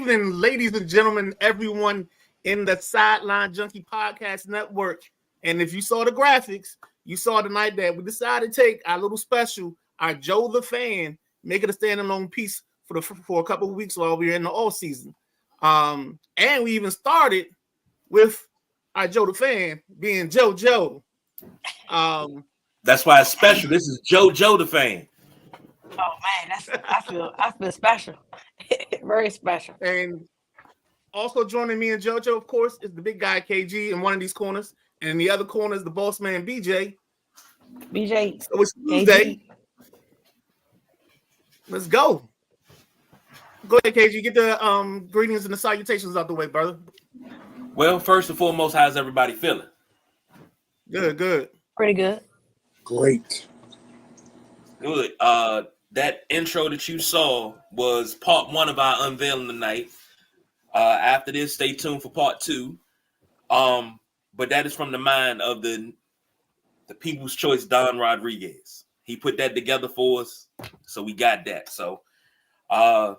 evening, ladies and gentlemen, everyone in the Sideline Junkie Podcast Network. And if you saw the graphics, you saw tonight that we decided to take our little special, our Joe the Fan, make it a standalone piece for a couple of weeks while we were in the off season. And we even started with our Joe the Fan being JoJo. That's why it's special. This is JoJo the Fan. Oh man, I feel special. Very special. And also joining me and JoJo, of course, is the big guy KG in one of these corners, and in the other corner is the boss man BJ. BJ. So it's Tuesday. Let's go. Go ahead, KG. Get the greetings and the salutations out the way, brother. Well, first and foremost, how's everybody feeling? Good. Pretty good. Great. Good. That intro that you saw was part one of our unveiling tonight. After this, stay tuned for part two. But that is from the mind of the People's Choice Don Rodriguez. He put that together for us, so we got that. So now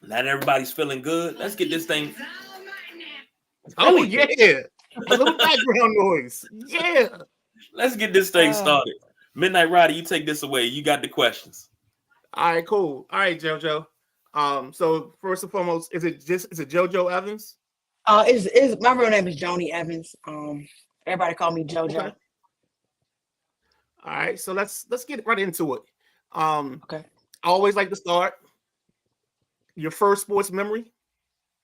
that everybody's feeling good, let's get this thing. Oh yeah, a little background noise. Yeah, let's get this thing started. Midnight Rider, you take this away. You got the questions. All right, cool. All right, JoJo. So first and foremost, is it JoJo Evans? Is my real name is Joni Evans. Everybody call me JoJo. Okay. All right, so let's get right into it. Okay. I always like to start. Your first sports memory.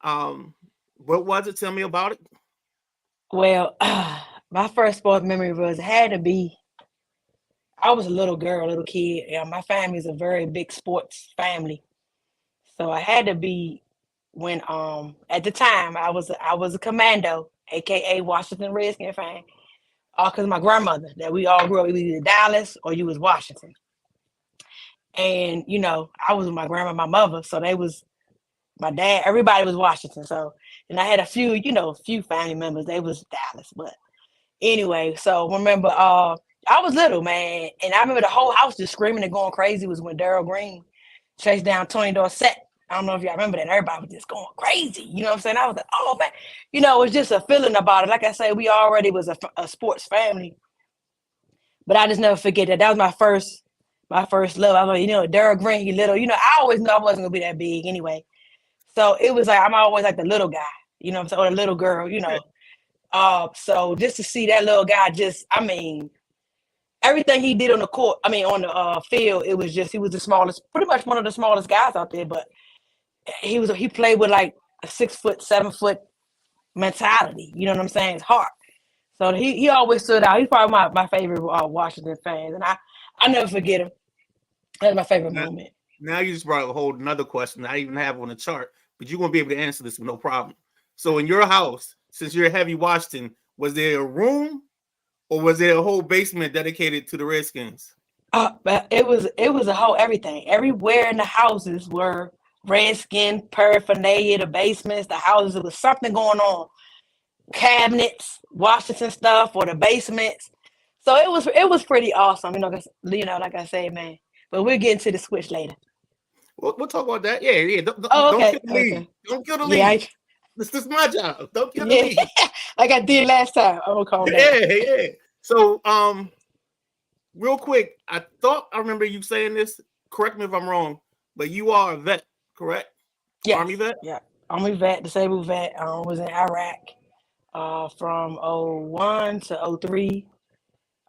What was it? Tell me about it. Well, my first sports memory had to be. I was a little girl, little kid. My family is a very big sports family, so I had to be when at the time I was a commando, aka Washington Redskin fan, because my grandmother that we all grew up either Dallas or you was Washington, and I was with my grandma, my mother, so they was my dad. Everybody was Washington, so and I had a few family members. They was Dallas, but anyway, so remember I was little, man, and I remember the whole house just screaming and going crazy was when Daryl Green chased down Tony Dorsett. I don't know if y'all remember that. Everybody was just going crazy. You know what I'm saying? I was like, oh, man. It was just a feeling about it. Like I say, we already was a sports family. But I just never forget that. That was my first love. I was like, Daryl Green, he little. I always knew I wasn't going to be that big anyway. So it was like, I'm always like the little guy. You know what I'm saying? Or the little girl, So just to see that little guy everything he did on the court, on the field, it was just, he was the smallest, pretty much one of the smallest guys out there, but he played with like a 6 foot, 7 foot mentality. You know what I'm saying? His heart. So he always stood out. He's probably my favorite Washington fan, and I never forget him. That's my favorite moment. Now you just brought a whole another question I even have on the chart, but you're gonna be able to answer this with no problem. So in your house, since you're a heavy Washington, was there a room? Or was there a whole basement dedicated to the Redskins? But it was a whole everything. Everywhere in the houses were Redskin paraphernalia, the basements, the houses. There was something going on. Cabinets, Washington stuff, or the basements. So it was pretty awesome. Like I said, man. But we'll get into the switch later. We'll talk about that. Yeah. Don't okay. Don't kill the lead. Okay. Don't kill the lead. This is my job. Don't kill the lead. Like I did last time. I'm gonna call that. Yeah. So, real quick, I thought I remember you saying this. Correct me if I'm wrong, but you are a vet, correct? Yeah. Army vet? Yeah. Army vet, disabled vet. Was in Iraq from 01 to 03.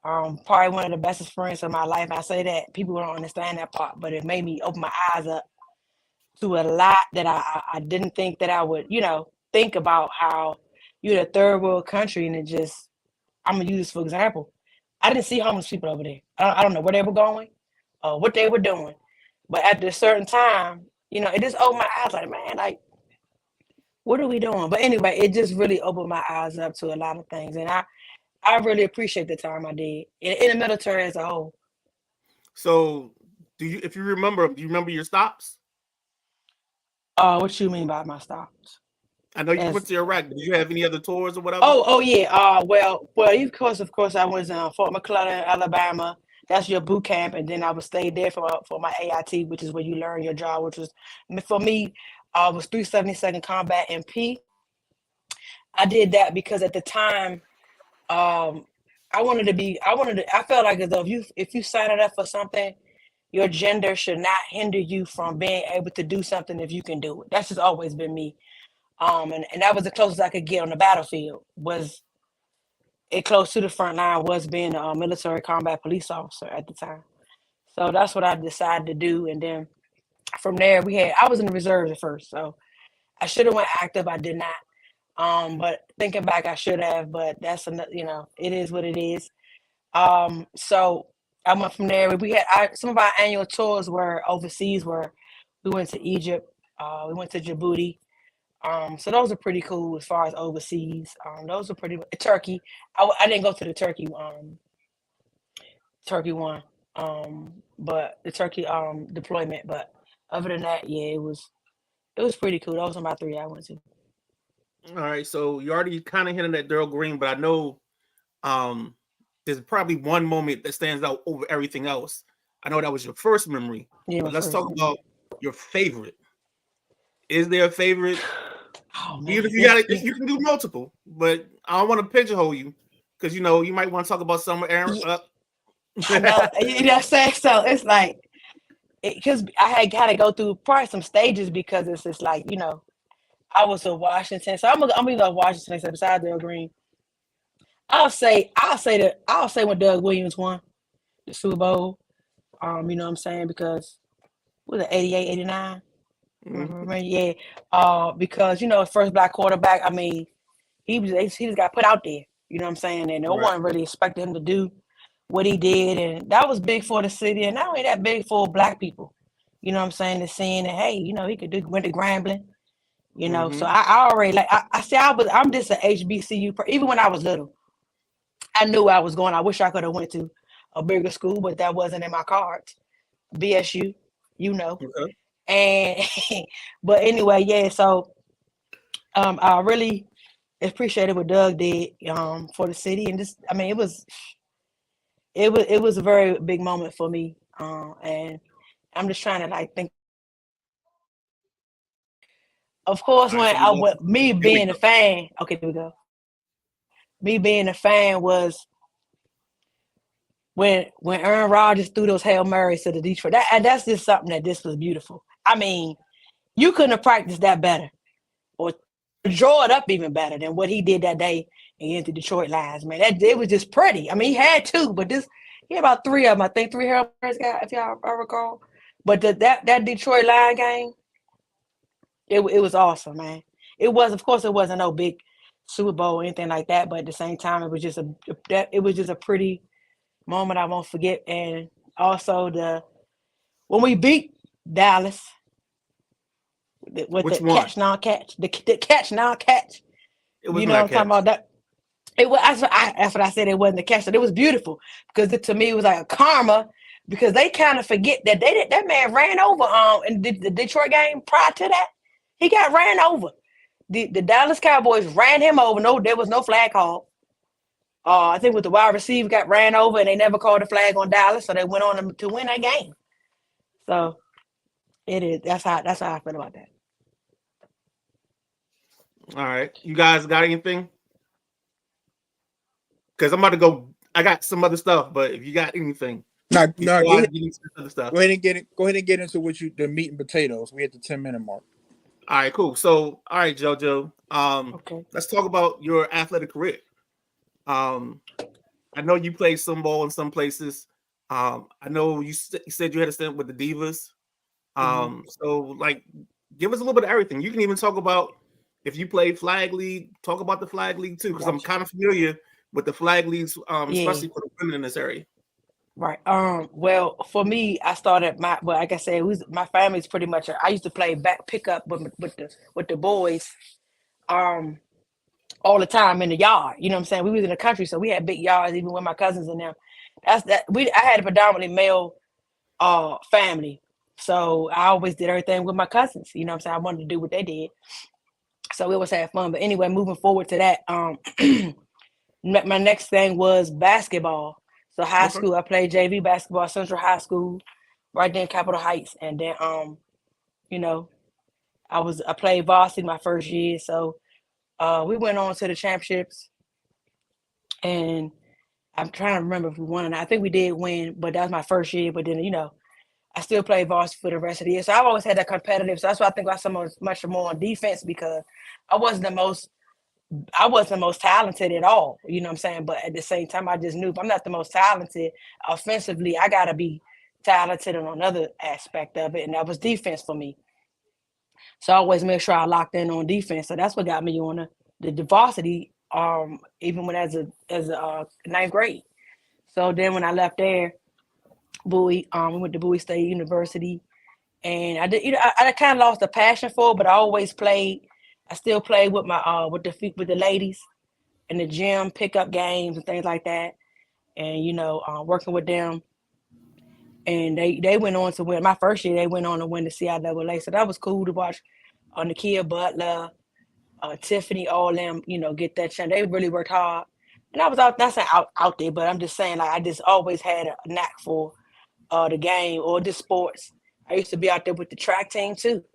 Probably one of the bestest friends of my life. I say that people don't understand that part, but it made me open my eyes up to a lot that I didn't think that I would, think about how you're a third world country and it just, I'm gonna use this for example. I didn't see homeless people over there. I don't know where they were going, what they were doing, but at a certain time, it just opened my eyes like, man, like, what are we doing? But anyway, it just really opened my eyes up to a lot of things, and I really appreciate the time I did in the military as a whole. So, do you remember your stops? What you mean by my stops? I know you went to Iraq. Did you have any other tours or whatever? Oh yeah. Well, of course, I was in Fort McClellan, Alabama. That's your boot camp, and then I would stay there for my AIT, which is where you learn your job. Which was for me, was 372nd Combat MP. I did that because at the time, I felt like as though if you sign up for something, your gender should not hinder you from being able to do something if you can do it. That's just always been me. And that was the closest I could get on the battlefield, was it close to the front line, was being a military combat police officer at the time. So that's what I decided to do. And then from there I was in the reserves at first. So I should have went active. I did not. But thinking back, I should have, but that's another, it is what it is. So I went from there. We had some of our annual tours were overseas, where we went to Egypt, we went to Djibouti. So those are pretty cool as far as overseas. Those are pretty Turkey. I didn't go to the Turkey one, but the Turkey deployment. But other than that, yeah, it was pretty cool. Those are my 3 I went to. All right, so you already kind of hinted at Daryl Green, but I know there's probably one moment that stands out over everything else. I know that was your first memory, Yeah, but let's talk about your favorite. Is there a favorite? Oh, man. Even if you can do multiple, but I don't want to pigeonhole you because you might want to talk about some Aaron. I know, you know what I'm saying? So it's like, because I had got to go through probably some stages, because it's just like, I was in Washington, so I'm gonna go Washington except besides Daryl Green. I'll say when Doug Williams won the Super Bowl. You know what I'm saying? Because what was it, 88, 89? Mm-hmm. Yeah. Because first black quarterback. I mean, he just got put out there. You know what I'm saying? And no one really expected him to do what he did, and that was big for the city, and not only that, big for black people. You know what I'm saying? To seeing that, hey, he could went to Grambling. Mm-hmm. So I already I'm just an HBCU. Even when I was little, I knew I was going. I wish I could have went to a bigger school, but that wasn't in my cards. BSU, Okay. and but anyway, yeah. So I really appreciated what Doug did for the city, and just it was a very big moment for me, and I'm just trying to think. Of course, All right, so me being a fan. Okay, here we go. Me being a fan was when Aaron Rodgers threw those Hail Marys to the Detroit. That's just something that this was beautiful. I mean, you couldn't have practiced that better or draw it up even better than what he did that day against the Detroit Lions. Man, it was just pretty. I mean, he had 2, but he had about 3 of them. I think 3 Hail Marys, if y'all recall. But that Detroit Lion game, it was awesome, man. It wasn't no big Super Bowl or anything like that, but at the same time, it was just a pretty moment I won't forget. And also when we beat Dallas with which the one? catch non-catch, the catch non-catch. It was What I'm talking about? That it was. That's what I said. It wasn't the catch. So it was beautiful, because to me it was like a karma, because they kind of forget that that man ran over in the Detroit game prior to that. He got ran over. The Dallas Cowboys ran him over. No, there was no flag call. I think with the wide receiver got ran over, and they never called a flag on Dallas, so they went on to win that game. So it is. That's how I feel about that. All right, you guys got anything? Because I'm about to go. I got some other stuff, but if you got anything, no, go ahead. Stuff. Go ahead and get into the meat and potatoes. We at the 10-minute mark. All right, cool. So, all right, JoJo. Okay. Let's talk about your athletic career. I know you played some ball in some places. I know you said you had a stint with the Divas. So give us a little bit of everything. You can even talk about if you played flag league. Talk about the flag league too, because I'm kind of familiar with the flag leagues, especially for the women in this area. Right. Well, for me, I started like I said, my family's pretty much. I used to play back pickup with the boys, all the time in the yard. You know what I'm saying? We was in the country, so we had big yards, even with my cousins and them. I had a predominantly male family, so I always did everything with my cousins. You know what I'm saying? I wanted to do what they did, so we always had fun. But anyway, moving forward to that, my next thing was basketball. So high school, I played JV basketball at Central High School, right there in Capitol Heights, and then I played varsity my first year, so we went on to the championships, and I'm trying to remember if we won or not. I think we did win, but that was my first year. But then I still played varsity for the rest of the year, so I've always had that competitive. So that's why I think I was so much more on defense, because I wasn't the most I wasn't the most talented at all. You know what I'm saying? But at the same time, I just knew if I'm not the most talented offensively, I gotta be talented on another aspect of it, and that was defense for me. So I always make sure I locked in on defense. So that's what got me on the varsity, even when as a ninth grade. So then when I left there, Bowie, we went to Bowie State University, and I did. I kind of lost the passion for it, but I always played. I still played with my with the ladies in the gym, pick up games and things like that, and working with them. And they went on to win. My first year, they went on to win the CIAA, so that was cool to watch. Nakia Butler, Tiffany, all them, get that chance. They really worked hard, and I was not saying out there, but I'm just saying like I just always had a knack for the game or the sports. I used to be out there with the track team too,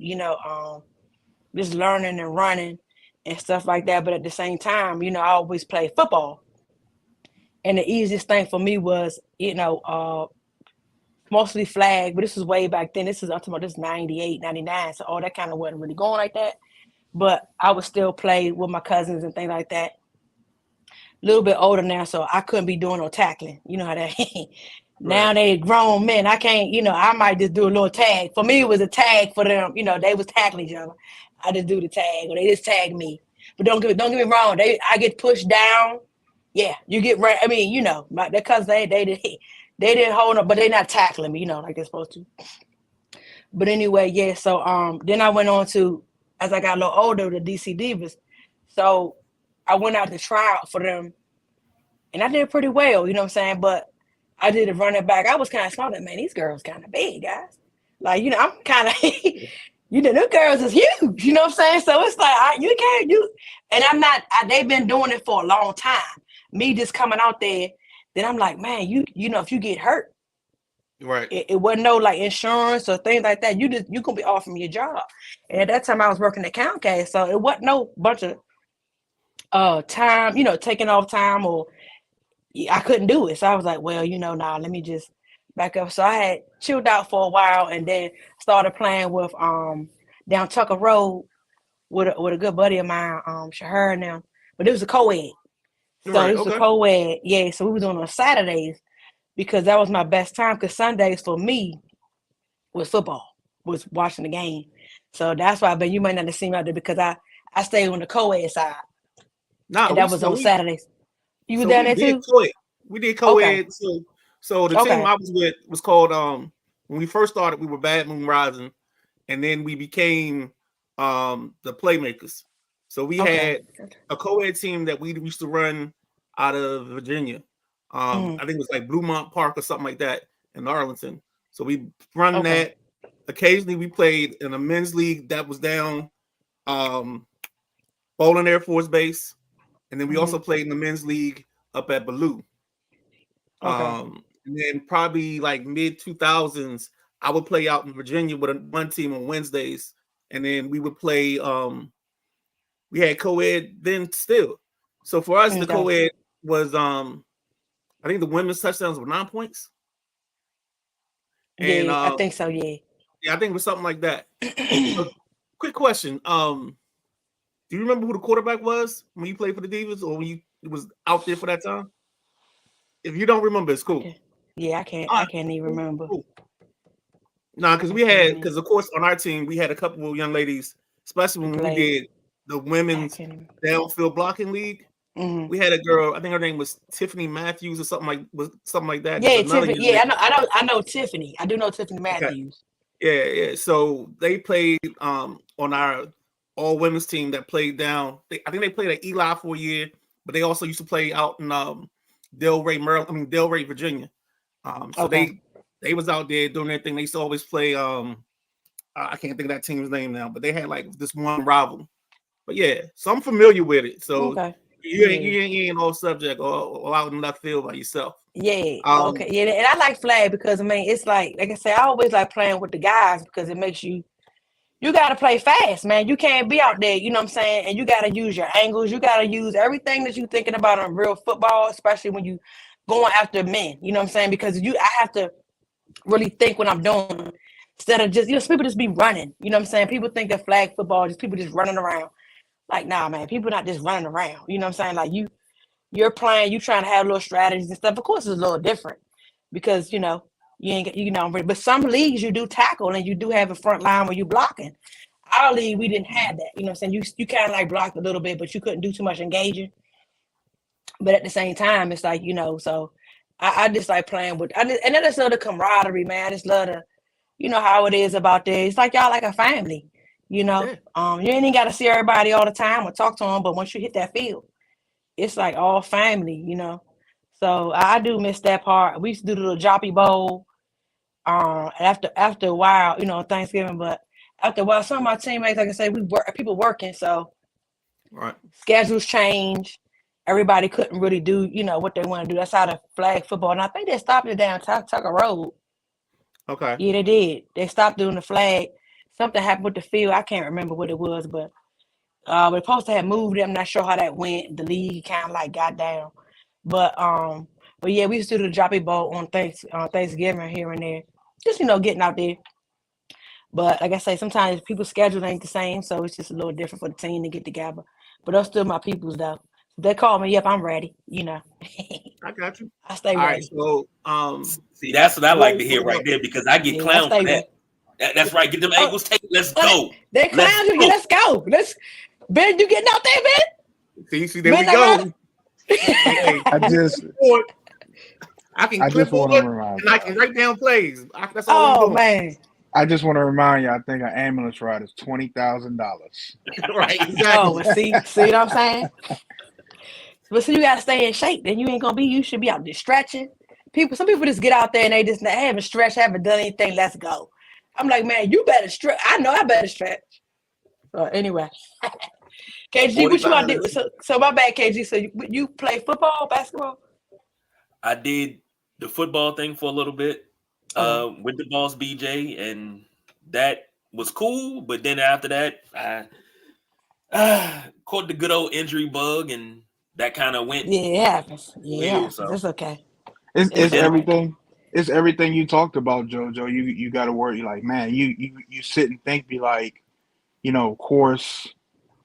just learning and running and stuff like that. But at the same time, I always played football. And the easiest thing for me was, mostly flag, but this was way back then. This is up to this 98, 99. So all that kind of wasn't really going like that. But I would still play with my cousins and things like that. A little bit older now, so I couldn't be doing no tackling. You know how that now they grown men. I can't, I might just do a little tag. For me, it was a tag for them. They was tackling each other. I just do the tag, or they just tag me. But don't get me wrong. I get pushed down. Yeah, you get right. I mean, because they didn't hold up, but they're not tackling me, like they're supposed to. But anyway, yeah. So then I went on to, as I got a little older, the DC Divas. So I went out to try out for them, and I did pretty well. You know what I'm saying? But I did a running back. I was kind of small. Man, these girls kind of big, guys. Like, I'm kind of, them girls is huge. You know what I'm saying? So it's like, and I'm not, they've been doing it for a long time. Me just coming out there, then I'm like, man, if you get hurt, right, it wasn't no like insurance or things like that. You gonna be off from your job. And at that time I was working at Comcast, so it wasn't no bunch of time, taking off time, or I couldn't do it. So I was like, well, nah, let me just back up. So I had chilled out for a while, and then started playing with down Tucker Road with a good buddy of mine, Shahar and them. But it was a co-ed. So it was a co-ed, yeah. So we was on Saturdays, because that was my best time. Because Sundays for me was football, was watching the game. So that's why. But you might not have seen me out there, because I stayed on the co-ed side. And that was on Saturdays. You were down there too? We did co-ed. Okay. So the team I was with was called, when we first started, we were Bad Moon Rising, and then we became the Playmakers. So we had a co-ed team that we used to run out of Virginia. I think it was like Bluemont Park or something like that in Arlington. So we run that. Occasionally we played in a men's league that was down Bowling Air Force Base. And then we also played in the men's league up at Ballou. And then probably like mid 2000s, I would play out in Virginia with one team on Wednesdays. And then we would play, we had co-ed then still. So for us, the co-ed was, I think the women's touchdowns were 9 points. And, I think so, yeah. Yeah, I think it was something like that. So, quick question. Do you remember who the quarterback was when you played for the Divas, or when you was out there for that time? If you don't remember, it's cool. Yeah, I can't even remember. Cool. No, because of course on our team we had a couple of young ladies, especially when we did the women's downfield blocking league. We had a girl, I think her name was Tiffany Matthews or something like that. Yeah, Tiffany. Yeah, I know Tiffany. I do know Tiffany Matthews. Okay. Yeah. So they played on our all women's team that played down. I think they played at Eli for a year, but they also used to play out in Delray, Virginia. So they was out there doing their thing. They used to always play. I can't think of that team's name now, but they had like this one rival. But yeah, so I'm familiar with it. So you ain't all subject or out in left field by yourself. Yeah. Yeah, and I like flag because I mean it's like I say, I always like playing with the guys because it makes you you got to play fast, man. You can't be out there, you know what I'm saying? And you got to use your angles. You got to use everything that you're thinking about on real football, especially when you going after men, you know what I'm saying? Because I have to really think what I'm doing instead of just, some people just be running, you know what I'm saying? People think that flag football is people just running around. Like, nah, man, people not just running around, you know what I'm saying? Like, you're playing, you trying to have little strategies and stuff. Of course, it's a little different because, you ain't, but some leagues you do tackle and you do have a front line where you blocking. Our league, we didn't have that, you know what I'm saying? You kind of like blocked a little bit, but you couldn't do too much engaging. But at the same time, it's like, so I just like playing with, and I just love the camaraderie, man. I just love how it is about there. It's like y'all like a family, Yeah. You ain't got to see everybody all the time or talk to them, but once you hit that field, it's like all family, So I do miss that part. We used to do the little Joppy Bowl after a while, Thanksgiving, but after a while, some of my teammates, like I say, people working, so Right. schedules change. Everybody couldn't really do, what they want to do. That's how the flag football. And I think they stopped it down Tucker Road. Okay. Yeah, they did. They stopped doing the flag. Something happened with the field. I can't remember what it was, but we're supposed to have moved it. I'm not sure how that went. The league kind of like got down. But yeah, we used to do the Joppy Bowl on Thanksgiving here and there. Just, getting out there. But like I say, sometimes people's schedule ain't the same, so it's just a little different for the team to get together. But those still my peoples though. If they call me up, I'm ready, I got you. I stay All right, ready. so See, that's what I like to hear right there because I get Yeah, I clowned stay for that. ready. That's right. Get them ankles taken. Let's But go. they clown you. Yeah, let's go. Ben, you getting out there, Ben? See, there Ben, we go. Hey, I just clip want to on remind and I can write down plays. That's all I'm oh doing. man. I just want to remind you. I think an ambulance ride is $20,000. Right, exactly. Oh, well, see what I'm saying? But see, you gotta stay in shape. Then you ain't gonna be. You should be out there stretching. Some people just get out there and they just haven't stretched, haven't done anything. Let's go. I'm like, man, you better stretch. I know I better stretch. So anyway, KG, what you want to do? So my bad, KG. So you play football, basketball? I did the football thing for a little bit with the boss BJ, and that was cool. But then after that, I caught the good old injury bug, and that kind of went. Yeah, it happens. Yeah, so. it's okay. It's everything. It's everything you talked about, JoJo. You got to worry. Like, man, you sit and think, be like, of course,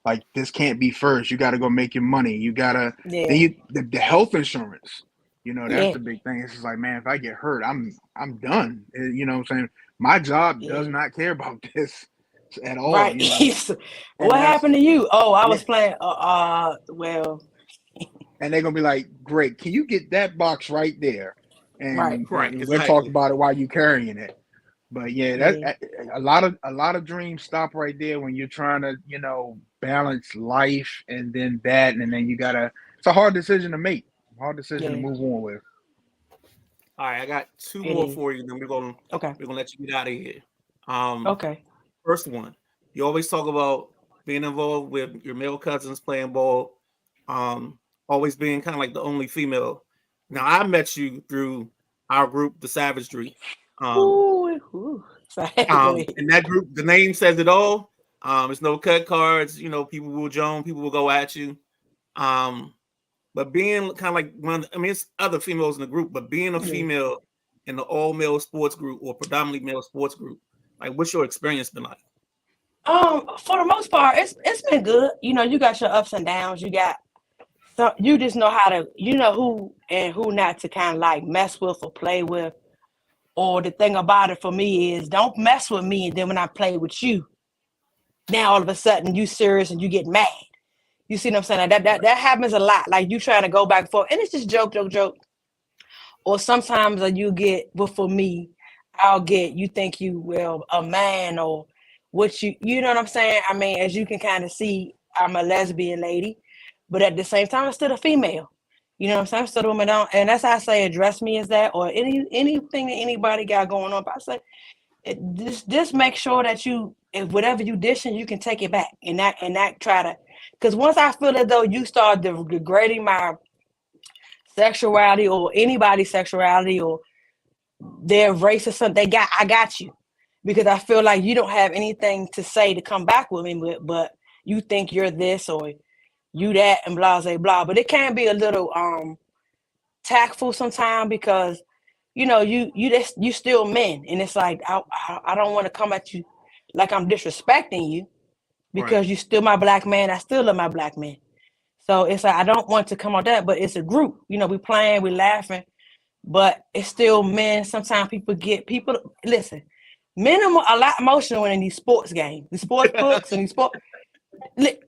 like this can't be first. You got to go make your money. You gotta. Yeah. Then the health insurance. That's the big thing. It's just like, man, if I get hurt, I'm done. You know what I'm saying? My job does not care about this at all. Right. What happened to you? Oh, I was playing. Well. And they're gonna be like, great, can you get that box right there? And right. We'll talk about it while you're carrying it. But yeah, a lot of dreams stop right there when you're trying to, balance life and then that, and then it's a hard decision to make. Hard decision to move on with. All right, I got two more for you. Then we're gonna let you get out of here. Okay. First one, you always talk about being involved with your male cousins playing ball. Always being kind of like the only female. Now I met you through our group, the Savagery. And that group, the name says it all. It's no cut cards. People will join, people will go at you. But being kind of like it's other females in the group, but being a female in the all male sports group or predominantly male sports group, like what's your experience been like? For the most part, it's been good. You got your ups and downs. You just know how to, who and who not to kind of like mess with or play with. Or the thing about it for me is don't mess with me. And then when I play with you, now all of a sudden you serious and you get mad. You see what I'm saying? That happens a lot. Like you trying to go back and forth. And it's just joke. Or sometimes you get, well, for me, you think a man or what you know what I'm saying? I mean, as you can kind of see, I'm a lesbian lady. But at the same time, I'm still a female. You know what I'm saying? I'm still a woman. And that's how I say address me as that or anything that anybody got going on. But I say, just make sure that if whatever you dishing, you can take it back and not try to. Because once I feel as though you start degrading my sexuality or anybody's sexuality or their race or something, I got you. because I feel like you don't have anything to say to come back with me with, but you think you're this or you that and blah, blah, blah. But it can be a little tactful sometimes because, you know, you still men. And it's like, I don't want to come at you like I'm disrespecting you because you're still my black man. I still love my black man. So it's like, I don't want to come on that, but it's a group. You know, we playing, we laughing, but it's still men. Sometimes listen, men are a lot emotional in these sports games, the sports books and these sports. They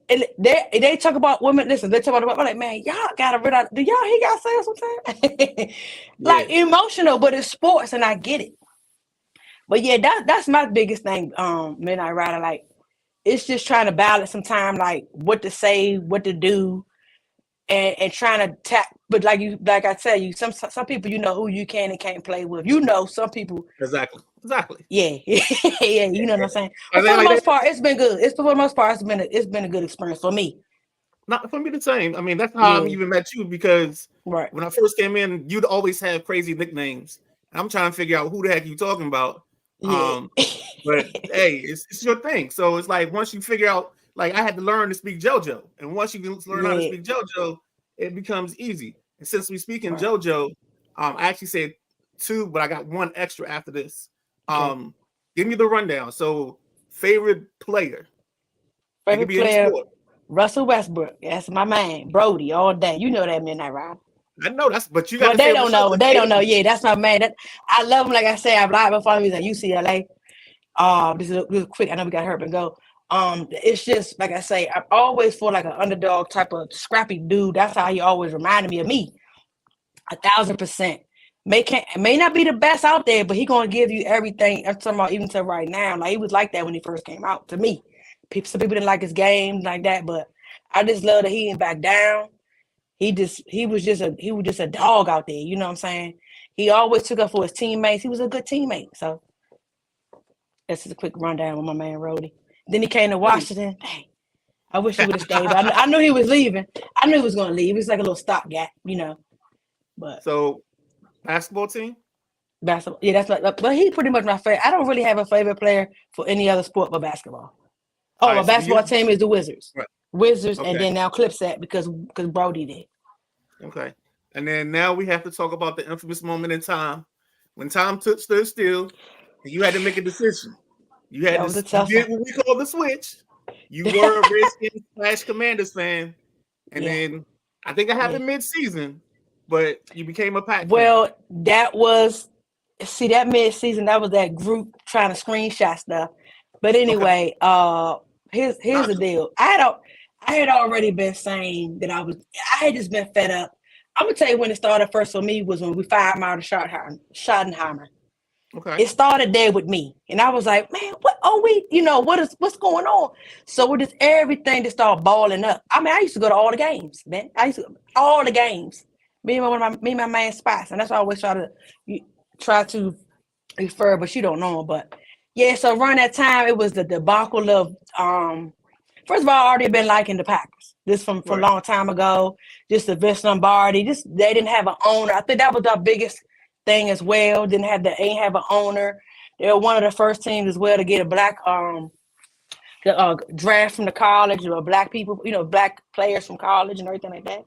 talk about women. Listen, they talk about like, man, y'all gotta realize. Do y'all hear y'all say sometimes? Like emotional, but it's sports, and I get it. But yeah, that's my biggest thing. Midnight Rider, like it's just trying to balance sometimes, like what to say, what to do, and trying to tap. But like I tell you, some people, you know who you can and can't play with. You know, some people. Exactly. Yeah, yeah. You know what I'm saying. But for the most part, it's been good. It's been a good experience for me. Not for me the same. I mean, that's how I even met you because when I first came in, you'd always have crazy nicknames. I'm trying to figure out who the heck you talking about. Yeah. But hey, it's your thing. So it's like once you figure out, like I had to learn to speak JoJo, and once you can learn how to speak JoJo, it becomes easy. And since we speak in JoJo, I actually said 2, but I got 1 extra after this. Give me the rundown. So, favorite player. Favorite player, Russell Westbrook. That's my man. Brody all day. You know that Midnight Rider. I know that's, but you got. Well, they don't know. They don't know. Yeah, that's my man. I love him. Like I said, I've lied before. He's at UCLA. This is real quick. I know we got hurt and go. It's just like I say. I always feel like an underdog type of scrappy dude. That's how he always reminded me of me. 1,000%. May not be the best out there, but he gonna give you everything. I'm talking about even to right now. Like he was like that when he first came out to me. Some people didn't like his game like that, but I just love that he didn't back down. He was just a dog out there. You know what I'm saying? He always took up for his teammates. He was a good teammate. So that's just a quick rundown with my man Rody. Then he came to Washington. Dang, I wish he would have stayed. But I knew he was leaving. I knew he was gonna leave. It was like a little stopgap, you know. But so. Basketball team? Basketball. Yeah, but he's pretty much my favorite. I don't really have a favorite player for any other sport but basketball. Oh, my basketball team is the Wizards. Right. Wizards, and then now Clipsat because Brody did. Okay. And then now we have to talk about the infamous moment in time when time stood still and you had to make a decision. You had you did what we call the switch. You were a Redskins / Commanders fan. And then I think it happened mid-season. But you became a Pack fan. That mid-season, that was that group trying to screenshot stuff. But anyway, here's the deal. I had already been saying that I had just been fed up. I'm gonna tell you when it started first for me was when we fired Marty Schottenheimer. Okay. It started there with me. And I was like, man, what are we, what's going on? So with this everything just started balling up. I mean, I used to go to all the games, man. All the games. Me and my man Spots, and that's why I always try to refer, but you don't know him. But yeah, so around that time, it was the debacle of first of all, I already been liking the Packers. This from a long time ago. Just the Vince Lombardi. They didn't have an owner. I think that was our biggest thing as well. Ain't have an owner. They were one of the first teams as well to get a black draft from the college, or black people, black players from college and everything like that.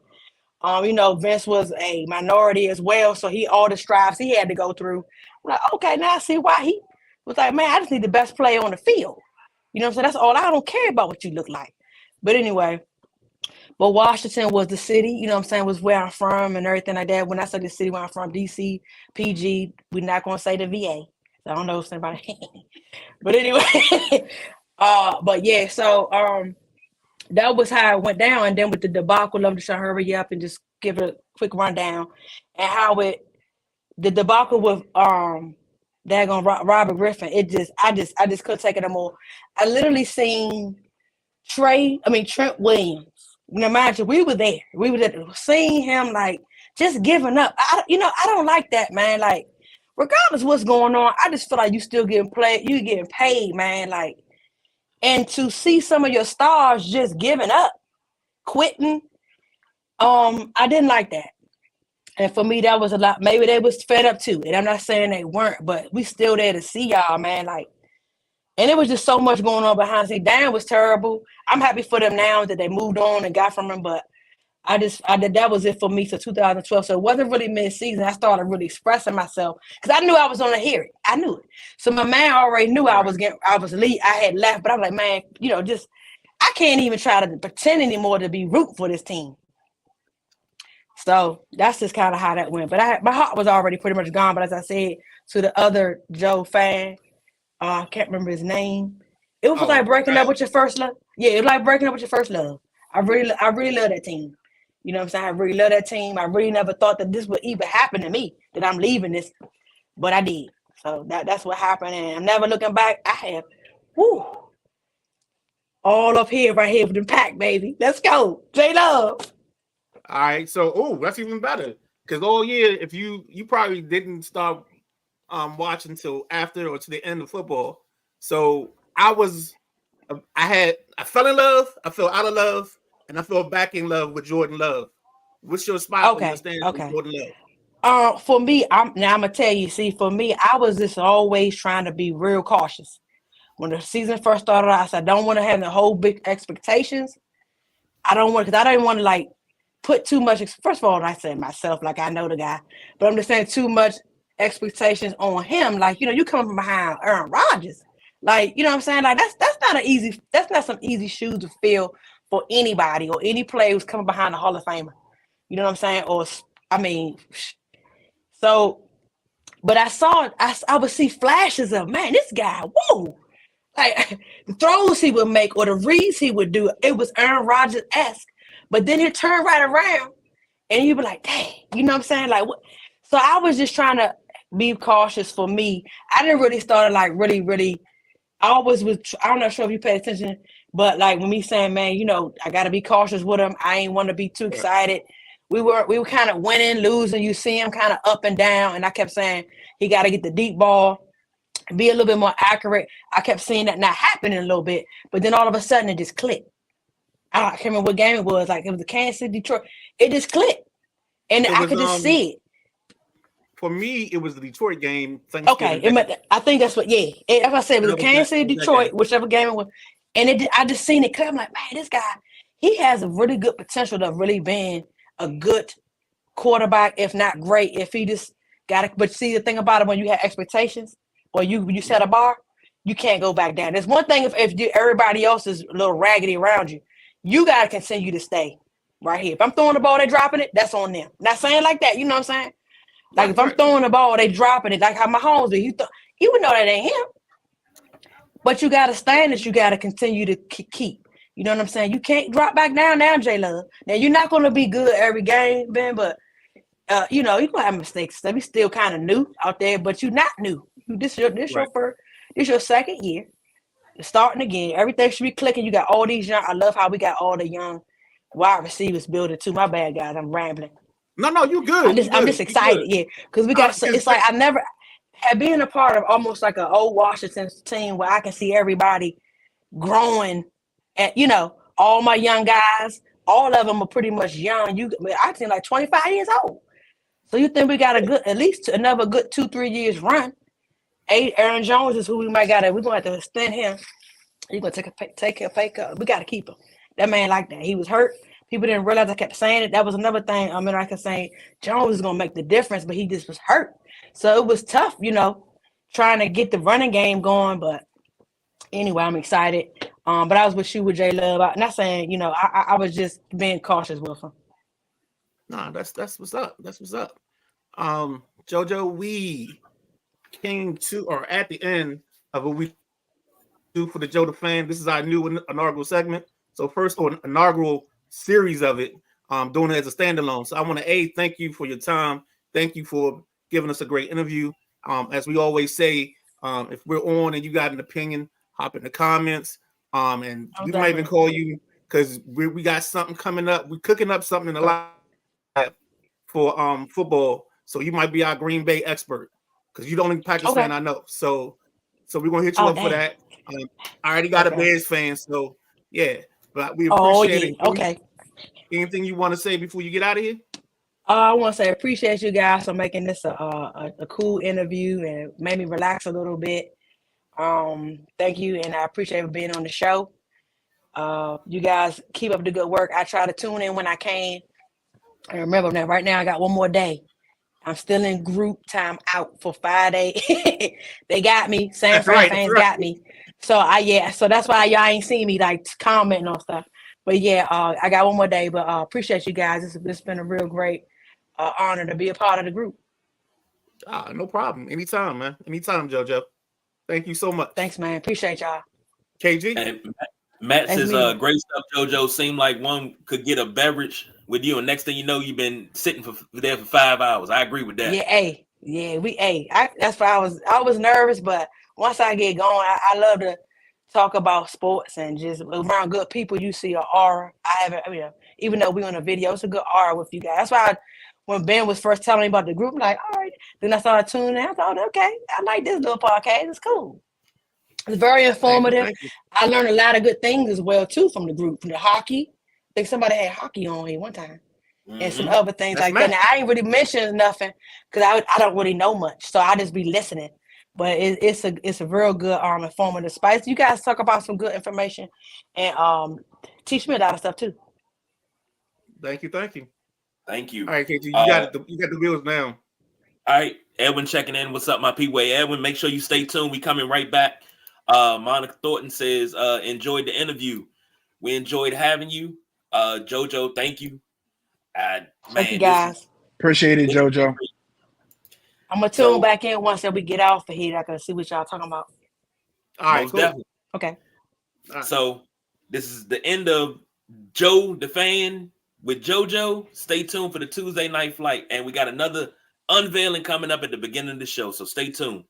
Vince was a minority as well, so all the strives he had to go through. I'm like, okay, now I see why he was like, man, I just need the best player on the field. You know what I'm saying? That's all. I don't care about what you look like. But anyway, but Washington was the city, you know what I'm saying, was where I'm from and everything like that. When I say the city where I'm from, DC, PG, we're not going to say the VA. So I don't know if somebody. But anyway, but yeah, so that was how it went down. And then with the debacle, I'm just trying to hurry up and just give it a quick rundown. And how the debacle with Robert Griffin, I just couldn't take it anymore. I literally seen Trent Williams. Imagine we were there. We were there, seeing him like just giving up. I don't like that, man. Like, regardless of what's going on, I just feel like you still getting paid, man. Like, and to see some of your stars just giving up, quitting, I didn't like that. And for me, that was a lot. Maybe they was fed up too. And I'm not saying they weren't, but we still there to see y'all, man. Like, And it was just so much going on behind the scenes. Dan was terrible. I'm happy for them now that they moved on and got from him, but I did that was it for me till 2012. So it wasn't really mid-season. I started really expressing myself because I knew I was gonna hear it. I knew it. So my man already knew I was I had left, but I'm like, man, just I can't even try to pretend anymore to be root for this team. So that's just kind of how that went. But my heart was already pretty much gone. But as I said to the other Joe fan, I can't remember his name. It was like breaking up with your first love. Yeah, it was like breaking up with your first love. I really love that team. You know what I'm saying? I really love that team. I really never thought that this would even happen to me, that I'm leaving this, but I did. So that's what happened, and I'm never looking back. I have, all up here, right here with the pack, baby. Let's go, J-Love. All right, so that's even better because all year, if you probably didn't start watching until after or to the end of football. So I fell in love, I fell out of love, and I fell back in love with Jordan Love. What's your spot on your stand for Jordan Love? For me, I'm gonna tell you. See, for me, I was just always trying to be real cautious. When the season first started out, I said I don't want to have the whole big expectations. I don't want because I didn't want to like put too much. First of all, I said myself, like I know the guy, but I'm just saying too much expectations on him. Like you coming from behind Aaron Rodgers, like what I'm saying. Like that's not some easy shoes to fill for anybody or any player who's coming behind the Hall of Famer. You know what I'm saying? So, but I would see flashes of, man, this guy, whoa. Like the throws he would make or the reads he would do, it was Aaron Rodgers-esque. But then he'd turn right around and you'd be like, dang, you know what I'm saying? Like, what? So I was just trying to be cautious for me. I didn't really start like really, I always was, I'm not sure if you pay attention, but like when me saying, man, I got to be cautious with him. I ain't want to be too excited. We were kind of winning, losing. You see him kind of up and down. And I kept saying he got to get the deep ball, be a little bit more accurate. I kept seeing that not happening a little bit. But then all of a sudden it just clicked. I can't remember what game it was. Like it was the Kansas City, Detroit. It just clicked. And I could just see it. For me, it was the Detroit game. Okay. I think that's what, yeah. If I said it was the Kansas City, Detroit, whichever game it was. And I just seen it click. I'm like, man, this guy, he has a really good potential to really being a good quarterback, if not great, if he just got it. But see, the thing about it, when you have expectations or you set a bar, you can't go back down. There's one thing if everybody else is a little raggedy around you, you got to continue to stay right here. If I'm throwing the ball, they dropping it, that's on them. Not saying like that, you know what I'm saying? Like if I'm throwing the ball, they dropping it, like how Mahomes do. You would know that ain't him. But you got to stand it. You got to continue to keep. You know what I'm saying? You can't drop back down now, J-Love. Now, you're not going to be good every game, Ben, but, you're going to have mistakes. So we still kind of new out there, but you're not new. This your second year. You're starting again. Everything should be clicking. You got all these young. I love how we got all the young wide receivers building too. My bad, guys. I'm rambling. No, you good. I'm just excited, yeah, because we got. It's like I never had been a part of almost like an old Washington team where I can see everybody growing. And all my young guys, all of them are pretty much young. I think like 25 years old. So you think we got at least another good 2-3 years run? Aaron Jones is who we might we're gonna have to extend him. He's gonna take a pay cut. We gotta keep him. That man like that. He was hurt. People didn't realize I kept saying it. That was another thing. I mean, I could say Jones is gonna make the difference, but he just was hurt. So it was tough, trying to get the running game going. But anyway, I'm excited. But I was with you with J-Love. I'm not saying, I was just being cautious with him. Nah, that's what's up. That's what's up. JoJo, we came to or at the end of what we do for the Joe the Fan. This is our new inaugural segment. So first, or inaugural series of it, doing it as a standalone. So I want to thank you for your time. Thank you for giving us a great interview. As we always say, if we're on and you got an opinion, hop in the comments. And we might even call you because we got something coming up. We're cooking up something in the live for football. So you might be our Green Bay expert because you don't even Packers fan, I know. So we're gonna hit you up for that. I already got a Bears fan, so yeah. But we appreciate it. Okay. Anything you want to say before you get out of here? I want to say appreciate you guys for making this a cool interview and made me relax a little bit. Thank you, and I appreciate being on the show. You guys keep up the good work. I try to tune in when I can. And remember now, right now I got one more day. I'm still in group time out for 5 days. They got me. San That's Fran right. That's fans right. got me. So so that's why y'all ain't seen me like commenting on stuff. But yeah, I got one more day. But appreciate you guys. It's been a real great honor to be a part of the group. No problem. Anytime, man. Anytime, JoJo. Thank you so much. Thanks, man. Appreciate y'all. KG. And Matt That's says, me. great stuff, JoJo. Seemed like one could get a beverage with you, and next thing you know, you've been sitting there for 5 hours. I agree with that. That's why I was nervous, but once I get going, I love to talk about sports and just around good people. You see an aura. Even though we on a video, it's a good aura with you guys. That's why when Ben was first telling me about the group, I'm like, all right. Then I started tuning in. I thought, okay, I like this little podcast. It's cool. It's very informative. Thank you. I learned a lot of good things as well too from the group, from the hockey. I think somebody had hockey on here one time. And some other things That's like that. Matt. Now, I ain't really mentioned nothing because I don't really know much, so I just be listening. But it's a real good informative spice. You guys talk about some good information and teach me a lot of stuff too. Thank you. Thank you. All right, KG, you got the bills now. All right, Edwin checking in. What's up, my P-Way? Edwin, make sure you stay tuned. We coming right back. Monica Thornton says, enjoyed the interview. We enjoyed having you. JoJo, thank you. Thank you guys. Appreciate it, JoJo. I'm gonna tune back in once that we get off of here. I can see what y'all talking about. All right, most cool. definitely. Okay. Right. So this is the end of Joe the Fan with JoJo. Stay tuned for the Tuesday night flight, and we got another unveiling coming up at the beginning of the show. So stay tuned.